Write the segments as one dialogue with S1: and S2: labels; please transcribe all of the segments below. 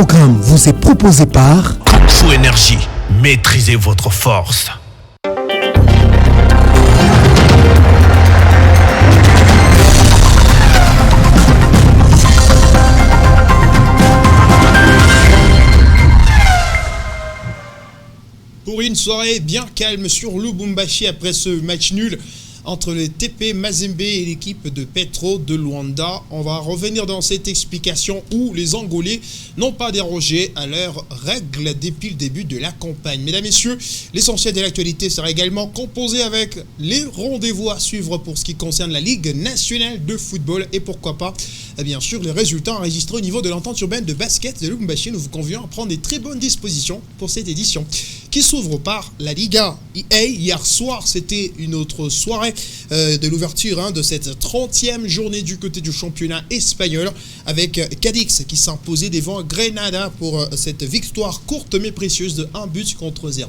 S1: programme vous est proposé par
S2: Kung Fu Énergie. Maîtrisez votre force.
S3: Pour une soirée bien calme sur Lubumbashi après ce match nul entre le TP Mazembe et l'équipe de Petro de Luanda. On va revenir dans cette explication où les Angolais n'ont pas dérogé à leurs règles depuis le début de la campagne. Mesdames, Messieurs, l'essentiel de l'actualité sera également composé avec les rendez-vous à suivre pour ce qui concerne la Ligue nationale de football et pourquoi pas, bien sûr, les résultats enregistrés au niveau de l'entente urbaine de basket de Lubumbashi. Nous vous convions à prendre des très bonnes dispositions pour cette édition qui s'ouvre par la Liga EA. Hier soir, c'était une autre soirée de l'ouverture de cette 30e journée du côté du championnat espagnol avec Cadix qui s'imposait devant Grenada pour cette victoire courte mais précieuse de 1-0.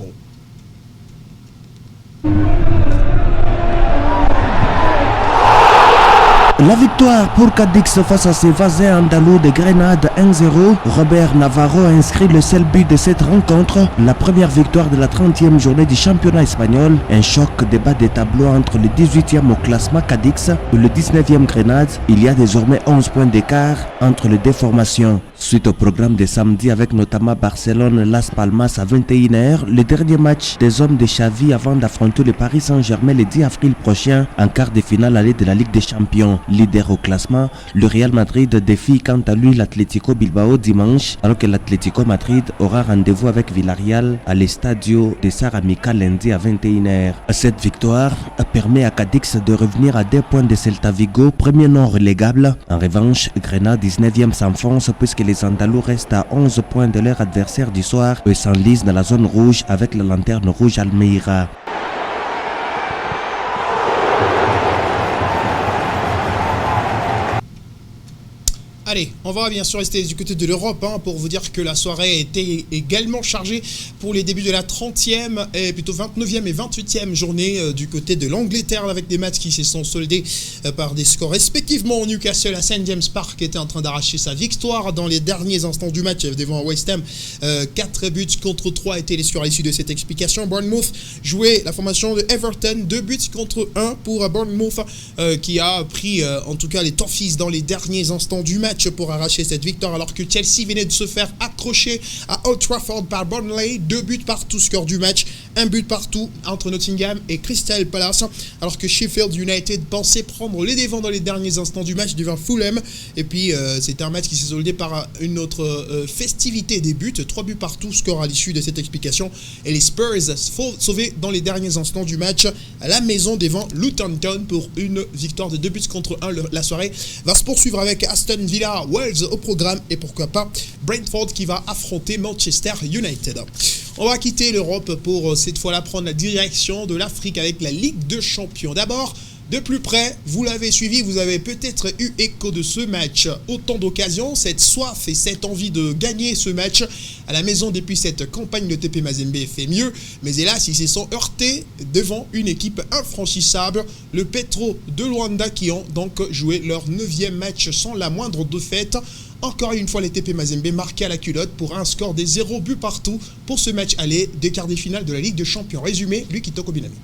S4: La victoire pour Cadix face à ses voisins andalous de Grenade 1-0. Robert Navarro a inscrit le seul but de cette rencontre. La première victoire de la 30e journée du championnat espagnol. Un choc de bas des tableaux entre le 18e au classement Cadix et le 19e Grenade. Il y a désormais 11 points d'écart entre les deux formations. Suite au programme de samedi avec notamment Barcelone-Las Palmas à 21h, le dernier match des hommes de Xavi avant d'affronter le Paris Saint-Germain le 10 avril prochain en quart de finale allée de la Ligue des Champions. Leader au classement, le Real Madrid défie quant à lui l'Atlético Bilbao dimanche, alors que l'Atlético Madrid aura rendez-vous avec Villarreal à l'Estadio de Saramica lundi à 21h. Cette victoire permet à Cadix de revenir à 2 points de Celta Vigo, premier non relégable. En revanche, Grenade 19e s'enfonce puisque les Andalous restent à 11 points de leur adversaire du soir et s'enlisent dans la zone rouge avec la lanterne rouge Almeida.
S3: Allez, on va bien sûr rester du côté de l'Europe pour vous dire que la soirée était également chargée pour les débuts de la 30e et plutôt 29e et 28e journée du côté de l'Angleterre avec des matchs qui se sont soldés par des scores respectivement. Newcastle à St James Park était en train d'arracher sa victoire dans les derniers instants du match devant West Ham. 4 buts contre 3 étaient les scores à l'issue de cette explication. Bournemouth jouait la formation de Everton, 2 buts contre 1 pour Bournemouth qui a pris en tout cas les Toffees dans les derniers instants du match pour arracher cette victoire alors que Chelsea venait de se faire accrocher à Old Trafford par Burnley. 2 buts partout, score du match, 1 but partout entre Nottingham et Crystal Palace alors que Sheffield United pensait prendre les devants dans les derniers instants du match devant Fulham et puis c'était un match qui s'est soldé par une autre festivité des buts, 3 buts partout, score à l'issue de cette explication et les Spurs sauvés dans les derniers instants du match à la maison devant Luton Town pour une victoire de 2 buts contre 1. La soirée va se poursuivre avec Aston Villa Wales au programme et pourquoi pas Brentford qui va affronter Manchester United. On va quitter l'Europe pour cette fois-là prendre la direction de l'Afrique avec la Ligue des Champions. D'abord, de plus près, vous l'avez suivi, vous avez peut-être eu écho de ce match. Autant d'occasions, cette soif et cette envie de gagner ce match à la maison depuis cette campagne. Le TP Mazembe fait mieux, mais hélas, ils se sont heurtés devant une équipe infranchissable, le Petro de Luanda, qui ont donc joué leur 9e match sans la moindre défaite. Encore une fois, les TP Mazembe marqués à la culotte pour un score des 0 buts partout pour ce match aller des quarts de finale de la Ligue des Champions. Résumé, Lukito Kobinami.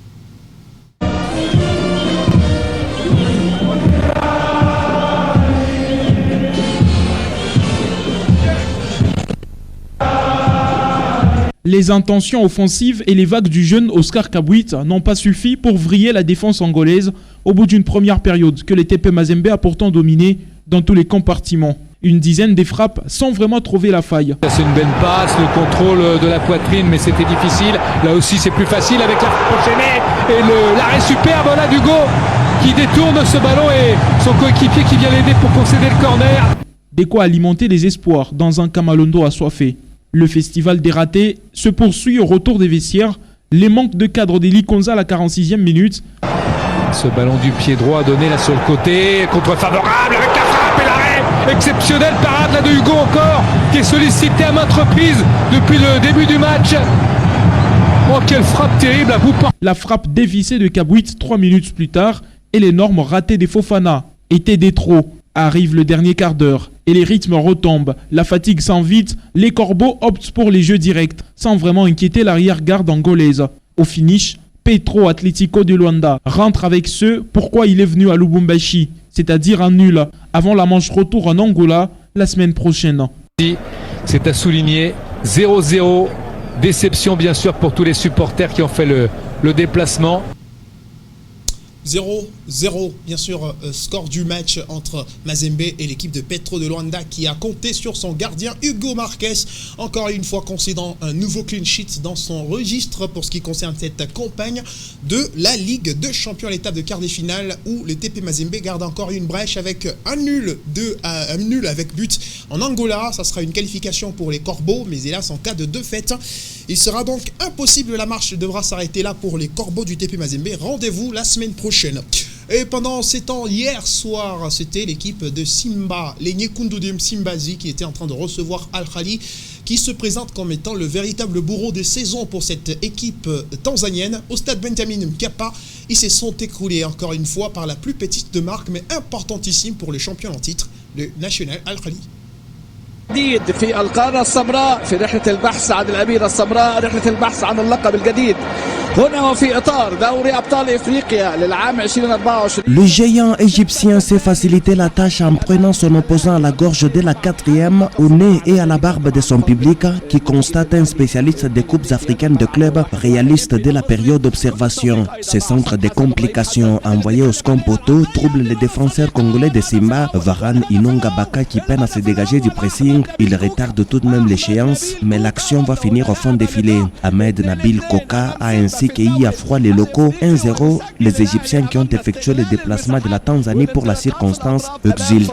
S5: Les intentions offensives et les vagues du jeune Oscar Kabouit n'ont pas suffi pour vriller la défense angolaise au bout d'une première période que les TP Mazembe a pourtant dominé dans tous les compartiments. Une dizaine de frappes sans vraiment trouver la faille.
S6: C'est une belle passe, le contrôle de la poitrine, mais c'était difficile. Là aussi, c'est plus facile avec la frappe enchaînée et l'arrêt superbe là d'Hugo qui détourne ce ballon et son coéquipier qui vient l'aider pour concéder le corner.
S5: De quoi alimenter les espoirs dans un Kamalondo assoiffé. Le festival des ratés se poursuit au retour des vestiaires. Les manques de cadre d'Eli Konza à la 46e minute.
S6: Ce ballon du pied droit donné là sur le côté, contre favorable avec la frappe et l'arrêt. Exceptionnelle parade là de Hugo encore, qui est sollicité à maintes reprises depuis le début du match. Oh, quelle frappe terrible à bout.
S5: La frappe dévissée de Kabouit 3 minutes plus tard et l'énorme raté des Fofana était des trop. Arrive le dernier quart d'heure et les rythmes retombent. La fatigue s'invite, les Corbeaux optent pour les jeux directs, sans vraiment inquiéter l'arrière-garde angolaise. Au finish, Petro Atlético de Luanda rentre avec ce pourquoi il est venu à Lubumbashi, c'est-à-dire un nul, avant la manche retour en Angola la semaine prochaine.
S6: C'est à souligner, 0-0, déception bien sûr pour tous les supporters qui ont fait le déplacement.
S3: 0-0, bien sûr, score du match entre Mazembe et l'équipe de Petro de Luanda qui a compté sur son gardien Hugo Marquez. Encore une fois, concédant un nouveau clean sheet dans son registre pour ce qui concerne cette campagne de la Ligue de Champions à l'étape de quart de finale où le TP Mazembe garde encore une brèche avec un nul avec but en Angola. Ça sera une qualification pour les Corbeaux, mais hélas, en cas de défaite, il sera donc impossible. La marche devra s'arrêter là pour les Corbeaux du TP Mazembe. Rendez-vous la semaine prochaine. Et pendant ces temps, hier soir, c'était l'équipe de Simba, les Nyekundu de Msimbazi, qui était en train de recevoir Al-Khali, qui se présente comme étant le véritable bourreau des saisons pour cette équipe tanzanienne. Au stade Benjamin Mkapa, ils se sont écroulés encore une fois par la plus petite de marque, mais importantissime pour le champion en titre, le National Al-Khali.
S7: جديد في القارة السمراء في رحلة البحث عن الأميرة السمراء رحلة البحث عن اللقب الجديد هنا وفي إطار دوري أبطال إفريقيا للعام 2024.
S4: Le géant égyptien s'est facilité la tâche en prenant son opposant à la gorge dès la 4e, au nez et à la barbe de son public, qui constate un spécialiste des coupes africaines de clubs réaliste dès la période d'observation. Ce centre de complications envoyé au Scompoto trouble les défenseurs congolais de Simba, Varane Inonga Baka qui peine à se dégager du pressing. Il retarde tout de même l'échéance, mais l'action va finir au fond des filets. Ahmed Nabil Koka a ainsi cueilli à froid les locaux 1-0. Les Égyptiens qui ont effectué le déplacement de la Tanzanie pour la circonstance exultent.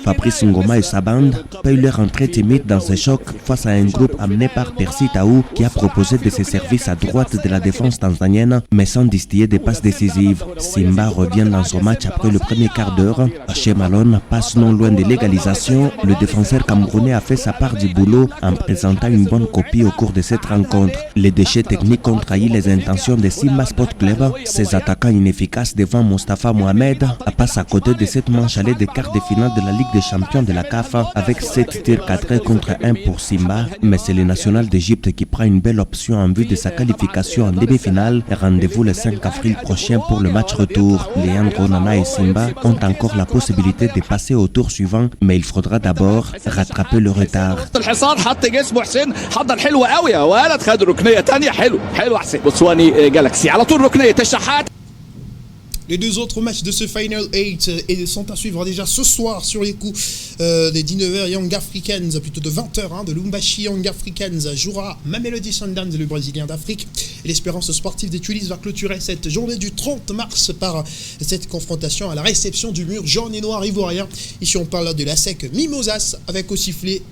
S4: Fabrice Ngoma et sa bande payent leur entrée timide dans ce choc face à un groupe amené par Percy Taou qui a proposé de ses services à droite de la défense tanzanienne mais sans distiller des passes décisives. Simba revient dans son match après le premier quart d'heure. Chez Malone passe non loin de l'égalisation. Le défenseur camerounais a fait sa part du boulot en présentant une bonne copie au cours de cette rencontre. Les déchets techniques ont trahi les intentions de Simba Sport Club. Ses attaquants inefficaces devant Mostafa Mohamed passent à côté de cette manche allée des quarts de finale de la Ligue des champions de la CAF avec 7 tirs cadrés contre 1 pour Simba. Mais c'est le national d'Égypte qui prend une belle option en vue de sa qualification en demi-finale. Rendez-vous le 5 avril prochain pour le match retour. Leandro Nana et Simba ont encore la possibilité de passer au tour suivant, mais il faudra d'abord rattraper le retard.
S3: Les deux autres matchs de ce Final 8 sont à suivre déjà ce soir sur les coups des 19h. Young Africans, plutôt de 20h, de Lubumbashi. Young Africans jouera Mamelodi Sundowns, le Brésilien d'Afrique. Et l'Espérance sportive des Tuiles va clôturer cette journée du 30 mars par cette confrontation à la réception du mur jaune et noir ivoirien. Ici on parle de la SEC Mimosas avec au sifflet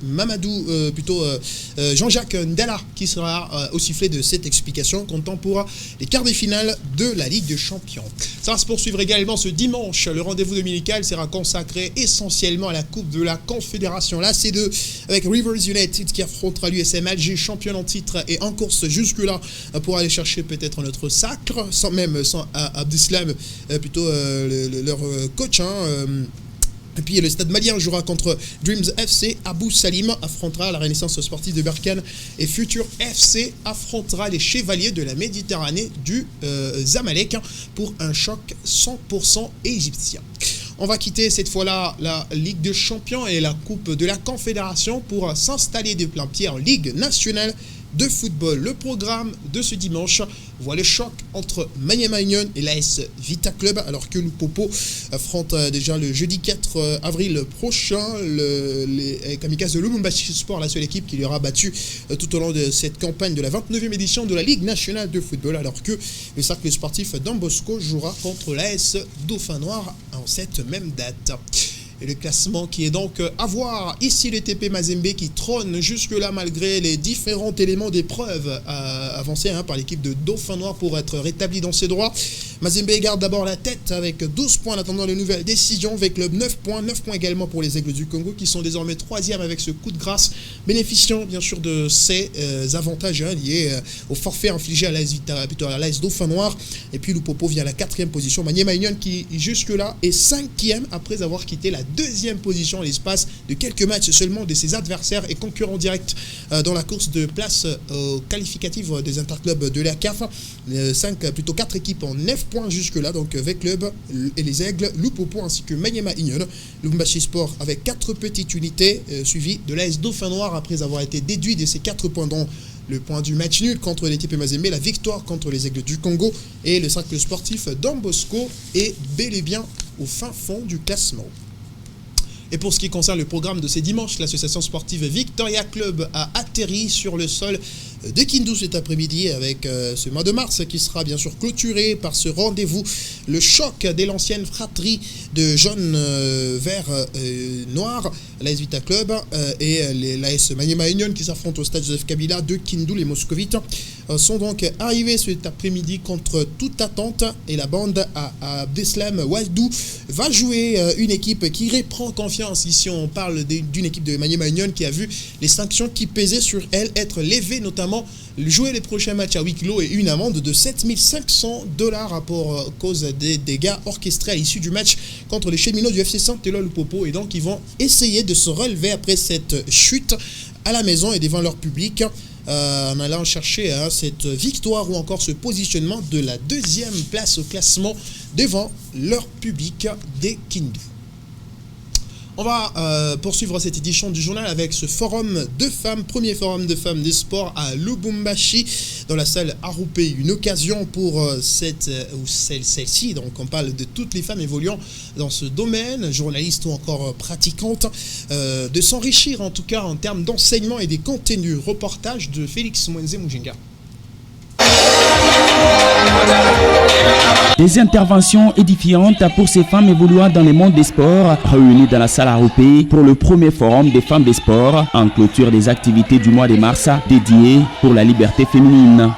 S3: Jean-Jacques Ndala qui sera au sifflet de cette explication, comptant pour les quarts de finale de la Ligue des Champions. Ça va se poursuivre également ce dimanche. Le rendez-vous dominical sera consacré essentiellement à la Coupe de la Confédération, la C2, avec Rivers United qui affrontera l'USM Alger, champion en titre et en course jusque-là pour aller chercher peut-être notre sacre, sans Abdeslam, leur coach. Et puis le stade malien jouera contre Dreams FC. Abou Salim affrontera la Renaissance sportive de Berkane et Futur FC affrontera les Chevaliers de la Méditerranée du Zamalek pour un choc 100% égyptien. On va quitter cette fois-là la Ligue des Champions et la Coupe de la Confédération pour s'installer de plein pied en Ligue nationale de football. Le programme de ce dimanche voit le choc entre Maniema Union et l'AS Vita Club, alors que Lupopo affronte déjà le jeudi 4 avril prochain les Kamikazes de Lubumbashi Sport, la seule équipe qui lui aura battu tout au long de cette campagne de la 29e édition de la Ligue nationale de football, alors que le cercle sportif Don Bosco jouera contre l'AS Dauphin Noir en cette même date. Et le classement qui est donc à voir. Ici, le TP Mazembe qui trône jusque-là malgré les différents éléments d'épreuve avancés par l'équipe de Dauphin Noir pour être rétabli dans ses droits. Mazembe garde d'abord la tête avec 12 points en attendant les nouvelles décisions. Avec Club 9 points également pour les Aigles du Congo qui sont désormais 3e avec ce coup de grâce, bénéficiant bien sûr de ces avantages liés au forfait infligé à l'AS Dauphin Noir. Et puis Lupopo vient à la 4e position. Maniema Union qui jusque-là est 5e après avoir quitté la 2e position à l'espace de quelques matchs seulement de ses adversaires et concurrents directs dans la course de place qualificative des interclubs de la CAF. 4 équipes en 9 points jusque-là, donc avec Club et les Aigles, Lupopo ainsi que Maniema Union. Lubumbashi Sport avec 4 petites unités, suivi de l'AS Dauphin Noir après avoir été déduit de ces 4 points, dont le point du match nul contre l'équipe Mazembe, la victoire contre les Aigles du Congo, et le cercle sportif Don Bosco est bel et bien au fin fond du classement. Et pour ce qui concerne le programme de ces dimanches, l'association sportive Victoria Club a atterri sur le sol de Kindu cet après-midi avec ce mois de mars qui sera bien sûr clôturé par ce rendez-vous, le choc de l'ancienne fratrie de jaune, vert, noir, l'AS Vita Club et l'AS Maniema Union qui s'affrontent au stade Joseph Kabila de Kindu. Les Moscovites sont donc arrivés cet après-midi contre toute attente et la bande à Beslam Waldou va jouer une équipe qui reprend confiance. Ici on parle d'une équipe de Maniema Union qui a vu les sanctions qui pesaient sur elle être levées, notamment jouer les prochains matchs à huis clos et une amende de $7 500 pour cause des dégâts orchestrés à l'issue du match contre les cheminots du FC Saint-Éloi Lupopo. Et donc ils vont essayer de se relever après cette chute à la maison et devant leur public en allant chercher cette victoire ou encore ce positionnement de la 2e place au classement devant leur public des Kindu. On va poursuivre cette édition du journal avec ce forum de femmes, premier forum de femmes des sports à Lubumbashi, dans la salle Aroupé. Une occasion pour celle-ci, donc on parle de toutes les femmes évoluant dans ce domaine, journalistes ou encore pratiquantes, de s'enrichir en tout cas en termes d'enseignement et des contenus. Reportage de Félix Mwenze Mujinga.
S4: Des interventions édifiantes pour ces femmes évoluant dans le monde des sports, réunies dans la salle Aroupé pour le premier forum des femmes des sports, en clôture des activités du mois de mars dédiées pour la liberté féminine.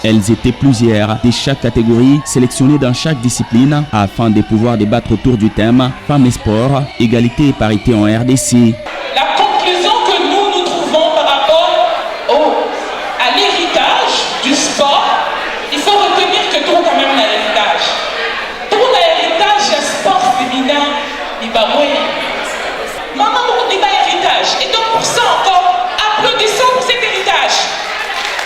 S4: Elles étaient plusieurs de chaque catégorie sélectionnées dans chaque discipline afin de pouvoir débattre autour du thème femmes et sport, égalité et parité en RDC.
S8: La conclusion que nous trouvons par rapport à l'héritage du sport, il faut retenir que tout quand même l'héritage. Tout l'héritage du sport féminin, il va mourir. Maman, il va héritage. Et donc pour ça encore, applaudissons pour cet héritage.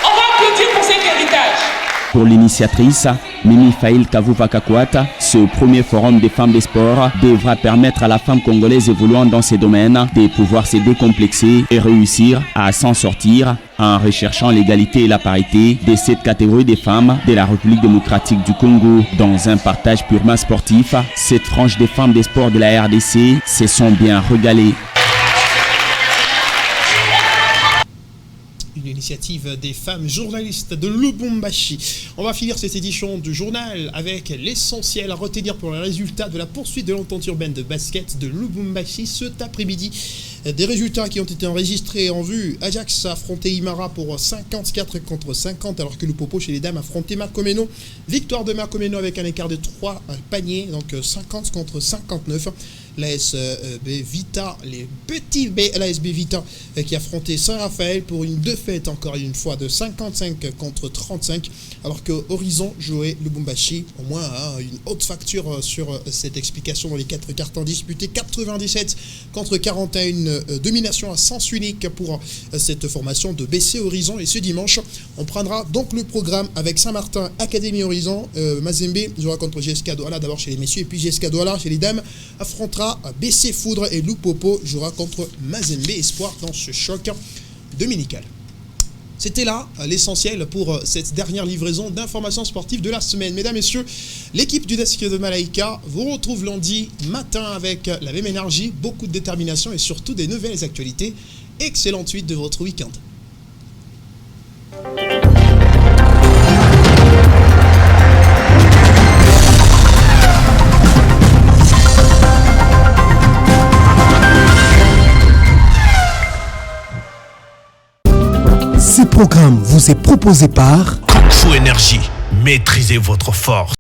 S8: On va applaudir pour cet héritage.
S4: Pour l'initiatrice, Mimi Faïl Kavuvakakwata, ce premier forum des femmes des sports devra permettre à la femme congolaise évoluant dans ces domaines de pouvoir se décomplexer et réussir à s'en sortir en recherchant l'égalité et la parité de cette catégorie des femmes de la République démocratique du Congo. Dans un partage purement sportif, cette frange des femmes des sports de la RDC se sont bien régalées.
S3: Initiative des femmes journalistes de Lubumbashi. On va finir cette édition du journal avec l'essentiel à retenir pour les résultats de la poursuite de l'entente urbaine de basket de Lubumbashi cet après-midi. Des résultats qui ont été enregistrés en vue. Ajax a affronté Imara pour 54 contre 50, alors que Lupopo chez les dames a affronté Marcomeno. Victoire de Marcomeno avec un écart de 3 paniers, donc 50 contre 59. L'ASB Vita, les petits l'ASB Vita qui affrontait Saint-Raphaël pour une défaite encore une fois de 55 contre 35, alors que Horizon jouait Lubumbashi. Au moins une haute facture sur cette explication dans les 4 cartons disputés. 97 contre 41, domination à sens unique pour cette formation de BC Horizon. Et ce dimanche, on prendra donc le programme avec Saint-Martin, Académie Horizon. Mazembe jouera contre GSK Douala d'abord chez les messieurs, et puis GSK Douala chez les dames affrontera affrontera BC Foudre et Lupopo jouera contre Mazembe Espoir dans ce choc dominical. C'était là l'essentiel pour cette dernière livraison d'informations sportives de la semaine. Mesdames, Messieurs, l'équipe du Desk de Malaika vous retrouve lundi matin avec la même énergie, beaucoup de détermination et surtout des nouvelles actualités. Excellente suite de votre week-end.
S1: Ce programme vous est proposé par
S2: Kung Fu Énergie, maîtrisez votre force.